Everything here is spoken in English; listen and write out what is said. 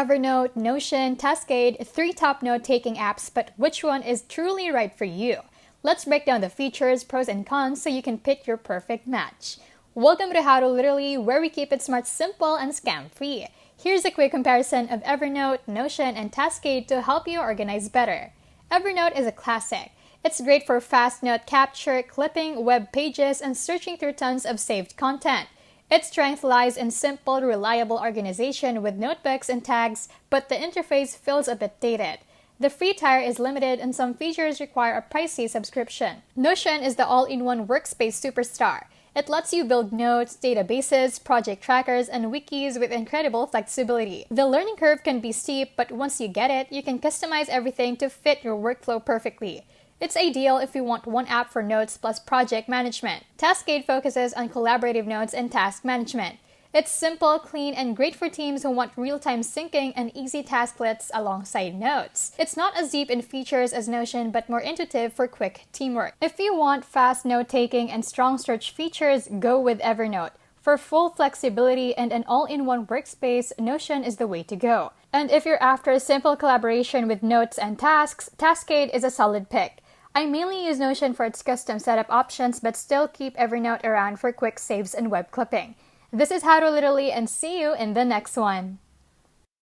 Evernote, Notion, Taskade, three top note-taking apps, but which one is truly right for you? Let's break down the features, pros, and cons so you can pick your perfect match. Welcome to How to Literally, where we keep it smart, simple, and scam-free. Here's a quick comparison of Evernote, Notion, and Taskade to help you organize better. Evernote is a classic. It's great for fast note capture, clipping web pages, and searching through tons of saved content. Its strength lies in simple, reliable organization with notebooks and tags, but the interface feels a bit dated. The free tier is limited and some features require a pricey subscription. Notion is the all-in-one workspace superstar. It lets you build notes, databases, project trackers, and wikis with incredible flexibility. The learning curve can be steep, but once you get it, you can customize everything to fit your workflow perfectly. It's ideal if you want one app for notes plus project management. Taskade focuses on collaborative notes and task management. It's simple, clean, and great for teams who want real-time syncing and easy task lists alongside notes. It's not as deep in features as Notion, but more intuitive for quick teamwork. If you want fast note-taking and strong search features, go with Evernote. For full flexibility and an all-in-one workspace, Notion is the way to go. And if you're after simple collaboration with notes and tasks, Taskade is a solid pick. I mainly use Notion for its custom setup options, but still keep Evernote around for quick saves and web clipping. This is How to Literally, and see you in the next one.